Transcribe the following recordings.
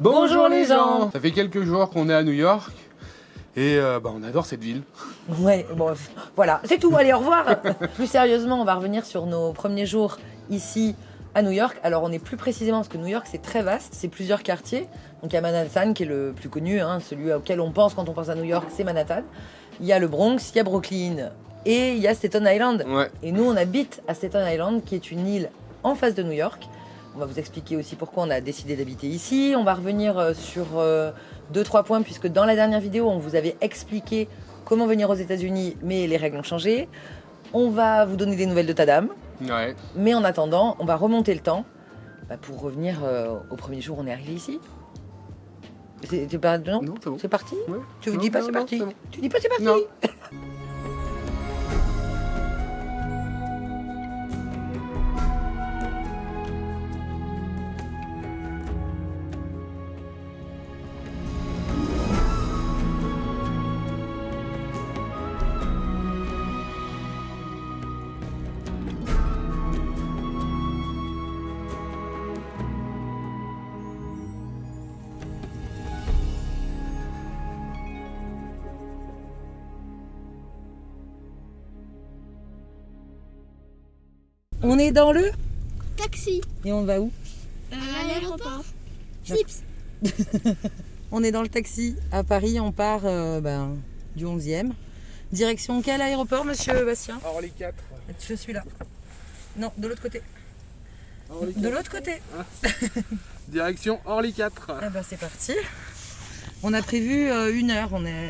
Bonjour les gens. Ça fait quelques jours qu'on est à New York et on adore cette ville. Ouais, bon, voilà, c'est tout, allez, au revoir. Plus sérieusement, on va revenir sur nos premiers jours ici à New York. Alors on est plus précisément, parce que New York c'est très vaste, c'est plusieurs quartiers. Donc il y a Manhattan qui est le plus connu, celui auquel on pense quand on pense à New York, c'est Manhattan. Il y a le Bronx, il y a Brooklyn et il y a Staten Island. Ouais. Et nous on habite à Staten Island qui est une île en face de New York. On va vous expliquer aussi pourquoi on a décidé d'habiter ici. On va revenir sur 2-3 points puisque dans la dernière vidéo on vous avait expliqué comment venir aux États-Unis, mais les règles ont changé. On va vous donner des nouvelles de ta dame. Ouais. Mais en attendant, on va remonter le temps pour revenir au premier jour où on est arrivé ici. Non, Non, c'est bon. C'est parti. Ouais. Tu vous Non, dis pas non, c'est non, parti. c'est bon. Tu dis pas c'est parti. Non. On est dans le Taxi. et on va où? À l'aéroport. Chips. On est dans le taxi à Paris. On part du 11e. Direction quel aéroport, monsieur Bastien? Orly 4. Je suis là. Non, de l'autre côté. Orly De l'autre côté. Direction Orly 4. Ah bah c'est parti. On a prévu 1 heure.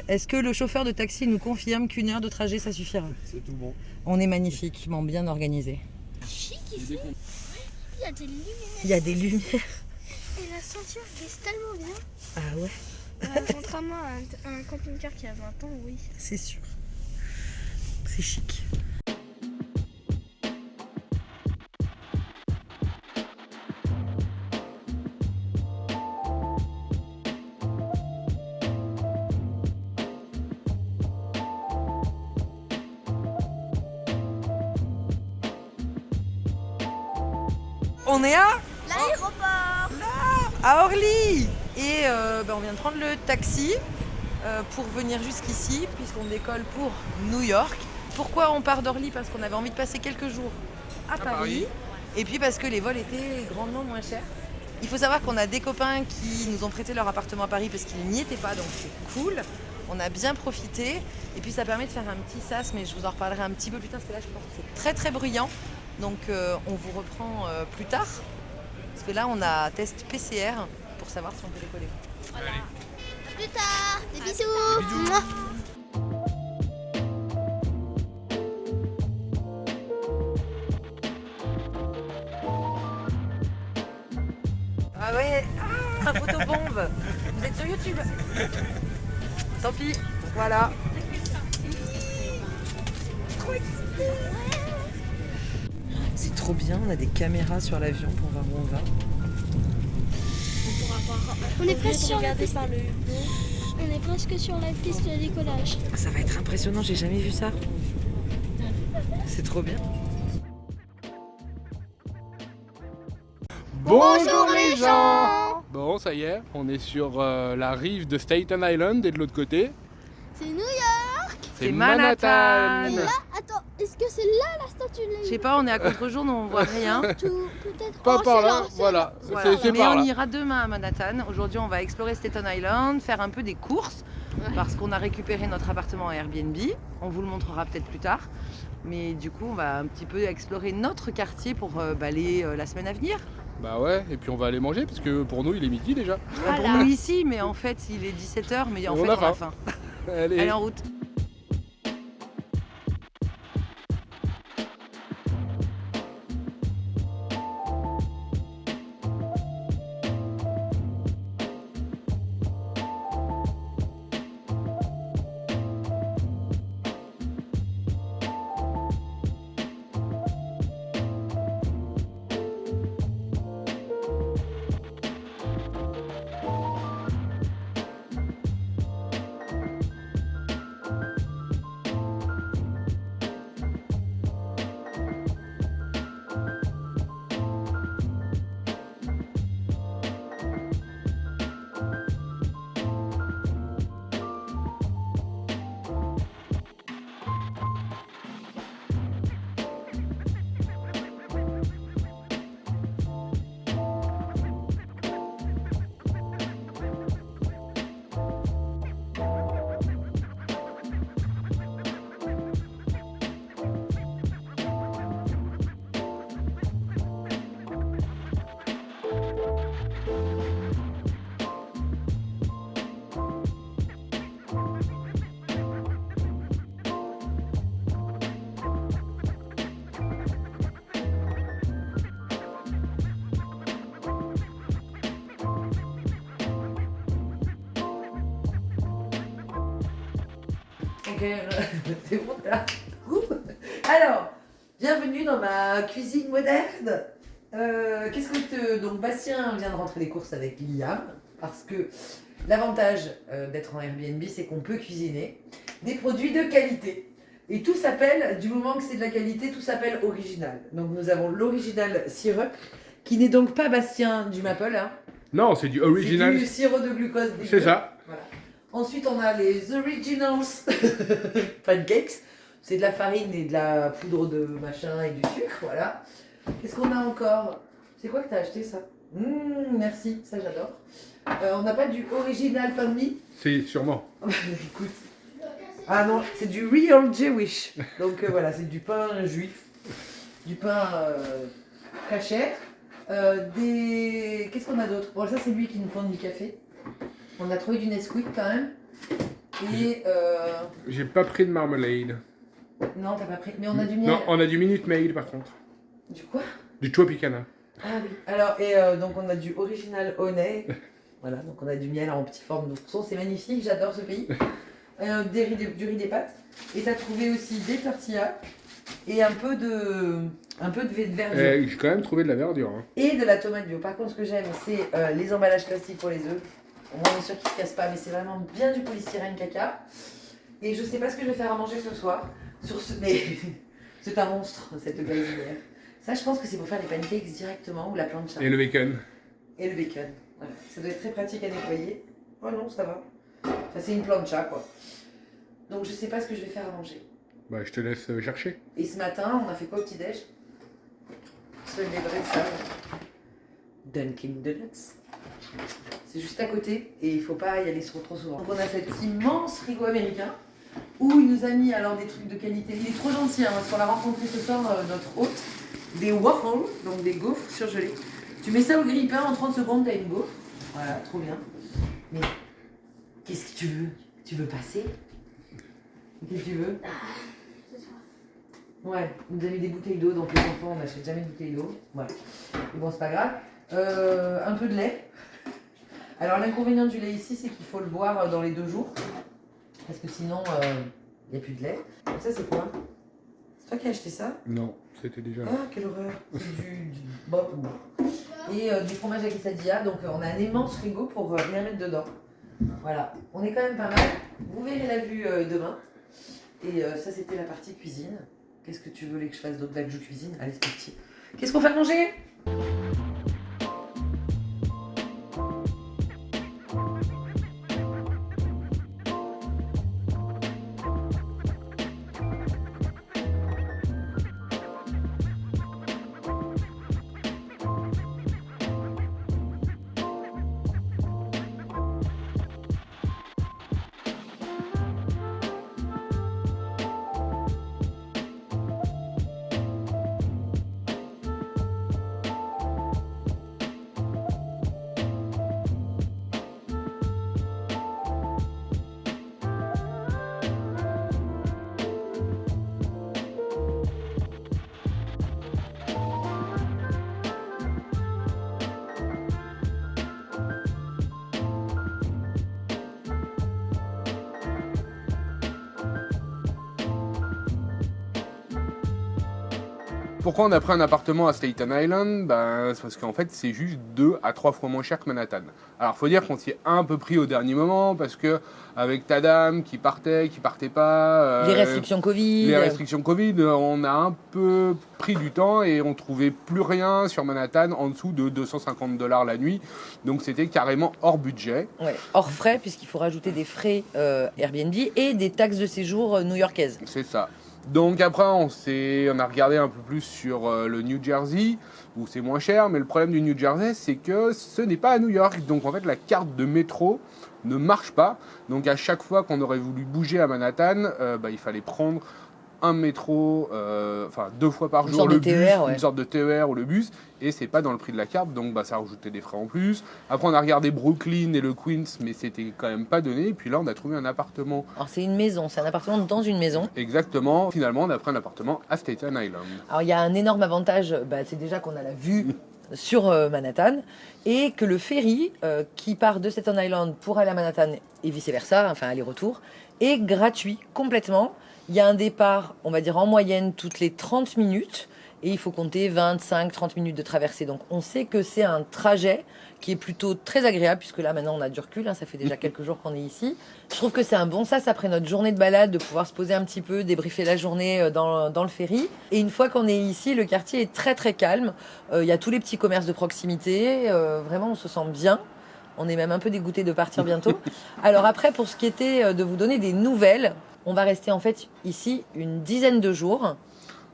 Est-ce que le chauffeur de taxi nous confirme qu'1 heure de trajet ça suffira? C'est tout bon. On est magnifiquement bien organisé. Chic ici. Il y a des lumières. Il y a des lumières. Et la ceinture glisse tellement bien. Ah ouais, Contrairement à un camping-car qui a 20 ans, oui. c'est sûr. C'est chic. On est à Orly et on vient de prendre le taxi pour venir jusqu'ici puisqu'on décolle pour New York. Pourquoi on part d'Orly? Parce qu'on avait envie de passer quelques jours à Paris et puis parce que les vols étaient grandement moins chers. Il faut savoir qu'on a des copains qui nous ont prêté leur appartement à Paris parce qu'ils n'y étaient pas, donc c'est cool. On a bien profité et puis ça permet de faire un petit sas, mais je vous en reparlerai un petit peu plus tard parce que là je pense que c'est très très bruyant. Donc on vous reprend plus tard. Parce que là, on a test PCR pour savoir si on peut décoller. Voilà. À plus tard. Des bisous. Mouah. Ah ouais, photobombe. Vous êtes sur YouTube? Tant pis, voilà. Trop excité. C'est trop bien, on a des caméras sur l'avion pour voir où on va. On est presque sur la piste. On est presque sur la piste de décollage. Ça va être impressionnant, j'ai jamais vu ça. C'est trop bien. Bonjour les gens. Bon, ça y est, on est sur la rive de Staten Island et de l'autre côté, C'est New York. C'est Manhattan. Et là, attends, est-ce que c'est là la statue de la Je sais pas, on est à contre-jour, donc on voit rien. Peut-être. pas Oh, par c'est là, c'est voilà, Voilà. c'est Mais par on là. ira demain à Manhattan. Aujourd'hui, on va explorer Staten Island, faire un peu des courses parce qu'on a récupéré notre appartement à Airbnb. On vous le montrera peut-être plus tard. Mais du coup, on va un petit peu explorer notre quartier pour balayer la semaine à venir. Bah ouais, et puis on va aller manger parce que pour nous il est midi déjà. Pour nous ici, mais en fait, il est 17h, mais en On fait, a on a faim. faim. Allez. Allez, en route. américaine. C'est bon là. Alors, bienvenue dans ma cuisine moderne. Donc Bastien vient de rentrer des courses avec Liam parce que l'avantage d'être en Airbnb, c'est qu'on peut cuisiner des produits de qualité. Et tout s'appelle, du moment que c'est de la qualité, tout s'appelle original. Donc nous avons l'original syrup, qui n'est donc pas Bastien du Maple, hein. Non, c'est du original. C'est du sirop de glucose. C'est ça. Voilà. Ensuite, on a les originals pancakes. C'est de la farine et de la poudre de machin et du sucre, voilà. Qu'est-ce qu'on a encore? C'est quoi que t'as acheté ça? Merci, ça j'adore. On n'a pas du original pain de mie? Si, sûrement. Écoute. Ah non, c'est du real Jewish. Donc voilà, c'est du pain juif. Du pain cachère. Qu'est-ce qu'on a d'autre? Bon, ça c'est lui qui nous fournit du café. On a trouvé du Nesquik quand même. Et J'ai pas pris de marmalade. non, t'as pas pris. Mais on a du miel. Non, on a du Minute Maid par contre. Du quoi? Du Tropicana. Ah oui. Alors, donc on a du original honey. Voilà, donc on a du miel en petite forme d'ourson. C'est magnifique, j'adore ce pays. Du riz des pâtes. Et t'as trouvé aussi des tortillas et un peu de verdure. J'ai quand même trouvé de la verdure. Hein. Et de la tomate bio. Par contre, ce que j'aime, c'est les emballages plastiques pour les œufs. Au moins, on est sûr qu'ils ne se cassent pas, mais c'est vraiment bien du polystyrène caca. Et je sais pas ce que je vais faire à manger ce soir. Mais c'est un monstre, cette gazinière. Ça, je pense que c'est pour faire les pancakes directement ou la plancha. Et le bacon. Et le bacon. Voilà. Ça doit être très pratique à nettoyer. Oh non, ça va. Ça, c'est une plancha, quoi. Donc, je sais pas ce que je vais faire à manger. Bah, je te laisse chercher. Et ce matin, on a fait quoi au petit-déj? Seul des vrais salles. Dunkin' Donuts. C'est juste à côté et il faut pas y aller trop souvent. Donc on a cet immense frigo américain où il nous a mis alors des trucs de qualité. Il est trop gentil, hein, parce qu'on l'a rencontré ce soir, notre hôte. Des waffles, donc des gaufres surgelées. Tu mets ça au grille-pain, en 30 secondes, t'as une gaufre. Voilà, trop bien. Mais qu'est-ce que tu veux? Tu veux passer? Qu'est-ce que tu veux? Ouais, il nous a mis des bouteilles d'eau, donc les enfants, on n'achète jamais de bouteilles d'eau. Voilà. Mais bon, c'est pas grave. Un peu de lait. Alors, l'inconvénient du lait ici, c'est qu'il faut le boire dans les 2 jours. Parce que sinon, il n'y a plus de lait. Ça, c'est quoi? C'est toi qui as acheté ça? Non, c'était déjà là. Ah, quelle horreur! C'est bon. Et du fromage à quesadilla. Donc, on a un immense frigo pour rien mettre dedans. Voilà. On est quand même pas mal. Vous verrez la vue demain. Et ça, c'était la partie cuisine. Qu'est-ce que tu voulais que je fasse d'autre là que je cuisine? Allez, c'est parti. Qu'est-ce qu'on fait à manger? Pourquoi on a pris un appartement à Staten Island? Ben, c'est parce qu'en fait, c'est juste 2 à 3 fois moins cher que Manhattan. Alors, faut dire qu'on s'y est un peu pris au dernier moment, parce que avec ta dame qui partait pas... Les restrictions Covid. Les restrictions Covid, on a un peu pris du temps et on trouvait plus rien sur Manhattan en dessous de $250 la nuit. Donc, c'était carrément hors budget. Ouais, hors frais, puisqu'il faut rajouter des frais Airbnb et des taxes de séjour new-yorkaises. C'est ça. Donc après, on a regardé un peu plus sur le New Jersey, où c'est moins cher, mais le problème du New Jersey, c'est que ce n'est pas à New York. Donc en fait, la carte de métro ne marche pas. Donc à chaque fois qu'on aurait voulu bouger à Manhattan, il fallait prendre un métro, 2 fois par jour, le bus, une sorte de TER ou le bus, et c'est pas dans le prix de la carte, donc ça rajoutait des frais en plus. Après, on a regardé Brooklyn et le Queens, mais c'était quand même pas donné. Et puis là, on a trouvé un appartement. Alors c'est une maison, c'est un appartement dans une maison. Exactement. Finalement, on a pris un appartement à Staten Island. Alors il y a un énorme avantage, c'est déjà qu'on a la vue sur Manhattan, et que le ferry qui part de Staten Island pour aller à Manhattan et vice-versa, enfin aller-retour, est gratuit complètement. Il y a un départ, on va dire en moyenne, toutes les 30 minutes, et il faut compter 25-30 minutes de traversée. Donc on sait que c'est un trajet qui est plutôt très agréable, puisque là maintenant on a du recul, ça fait déjà quelques jours qu'on est ici. Je trouve que c'est un bon sas après notre journée de balade, de pouvoir se poser un petit peu, débriefer la journée dans le ferry. Et une fois qu'on est ici, le quartier est très très calme. Il y a tous les petits commerces de proximité, vraiment on se sent bien. On est même un peu dégoûté de partir bientôt. Alors après, pour ce qui était de vous donner des nouvelles, on va rester en fait ici une dizaine de jours.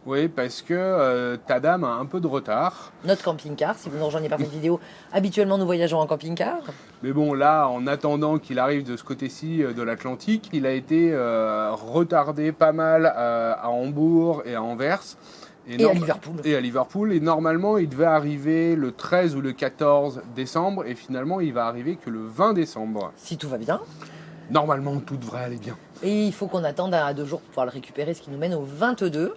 Oui, parce que ta dame a un peu de retard. Notre camping-car, si vous ne rejoignez pas cette vidéo, habituellement nous voyageons en camping-car. Mais bon, là, en attendant qu'il arrive de ce côté-ci de l'Atlantique, il a été retardé pas mal à Hambourg et à Anvers. Et à Liverpool. Et à Liverpool. Et normalement, il devait arriver le 13 ou le 14 décembre. Et finalement, il va arriver que le 20 décembre. Si tout va bien. Normalement, tout devrait aller bien. Et il faut qu'on attende à 2 jours pour pouvoir le récupérer, ce qui nous mène au 22.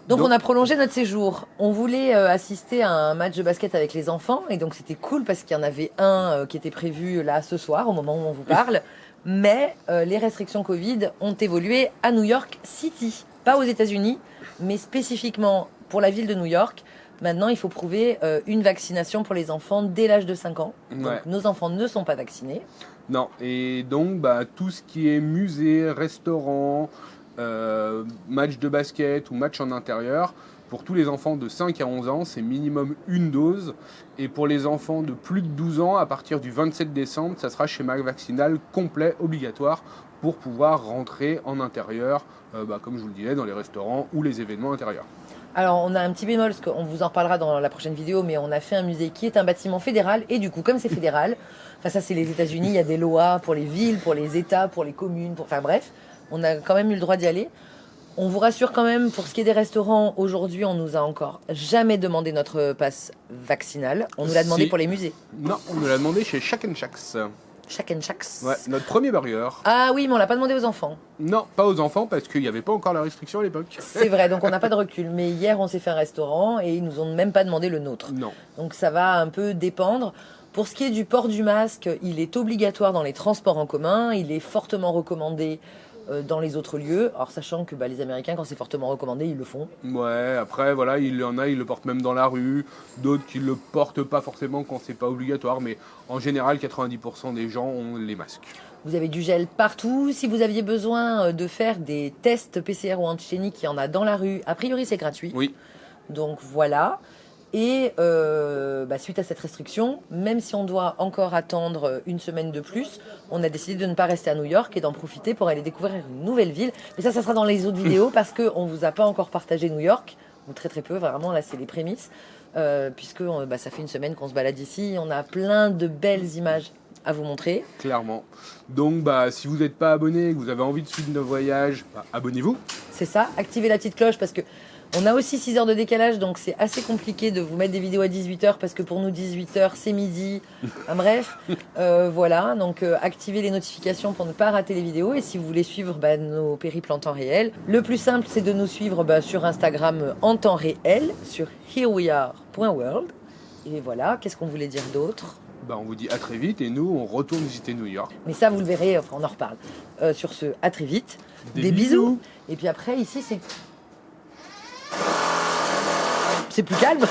Donc on a prolongé notre séjour. On voulait assister à un match de basket avec les enfants. Et donc c'était cool parce qu'il y en avait un qui était prévu là ce soir, au moment où on vous parle. Mais les restrictions Covid ont évolué à New York City. Pas aux États-Unis, mais spécifiquement pour la ville de New York. Maintenant, il faut prouver une vaccination pour les enfants dès l'âge de 5 ans. Donc Ouais. nos enfants ne sont pas vaccinés. Non, et donc tout ce qui est musée, restaurant, match de basket ou match en intérieur, pour tous les enfants de 5 à 11 ans, c'est minimum une dose. Et pour les enfants de plus de 12 ans, à partir du 27 décembre, ça sera schéma vaccinal complet, obligatoire, pour pouvoir rentrer en intérieur, comme je vous le disais, dans les restaurants ou les événements intérieurs. Alors, on a un petit bémol, parce qu'on vous en reparlera dans la prochaine vidéo, mais on a fait un musée qui est un bâtiment fédéral, et du coup, comme c'est fédéral, enfin ça c'est les États-Unis, il y a des lois pour les villes, pour les États, pour les communes, enfin bref, on a quand même eu le droit d'y aller. On vous rassure quand même, pour ce qui est des restaurants, aujourd'hui, on nous a encore jamais demandé notre passe vaccinal. On nous l'a demandé Si. pour les musées. Non, on nous l'a demandé chez Shack & Shacks. Shack & Shacks. Ouais, notre premier burger. Ah oui, mais on l'a pas demandé aux enfants. Non, pas aux enfants, parce qu'il n'y avait pas encore la restriction à l'époque. C'est vrai, donc on n'a pas de recul. Mais hier, on s'est fait un restaurant et ils nous ont même pas demandé le nôtre. Non. Donc ça va un peu dépendre. Pour ce qui est du port du masque, il est obligatoire dans les transports en commun. Il est fortement recommandé dans les autres lieux. Alors sachant que les Américains, quand c'est fortement recommandé, ils le font. Ouais, après, voilà, il y en a, ils le portent même dans la rue. D'autres qui le portent pas forcément quand c'est pas obligatoire. Mais en général, 90% des gens ont les masques. Vous avez du gel partout. Si vous aviez besoin de faire des tests PCR ou antigéniques, il y en a dans la rue. A priori, c'est gratuit. Oui. Donc voilà. Et suite à cette restriction, même si on doit encore attendre une semaine de plus, on a décidé de ne pas rester à New York et d'en profiter pour aller découvrir une nouvelle ville. Mais ça sera dans les autres vidéos parce qu'on ne vous a pas encore partagé New York, ou très très peu, vraiment là c'est les prémices, puisque ça fait une semaine qu'on se balade ici, on a plein de belles images à vous montrer. Clairement. Donc, si vous n'êtes pas abonné et que vous avez envie de suivre nos voyages, abonnez-vous. C'est ça, activez la petite cloche parce que on a aussi 6 heures de décalage, donc c'est assez compliqué de vous mettre des vidéos à 18h parce que pour nous 18h c'est midi. Bref, voilà, donc activez les notifications pour ne pas rater les vidéos et si vous voulez suivre nos périples en temps réel, le plus simple c'est de nous suivre sur Instagram en temps réel, sur hereweare.world. Et voilà, qu'est-ce qu'on voulait dire d'autre ? On vous dit à très vite et nous on retourne visiter New York. Mais ça vous le verrez, enfin on en reparle. Sur ce, à très vite. Des bisous. Et puis après ici c'est plus calme.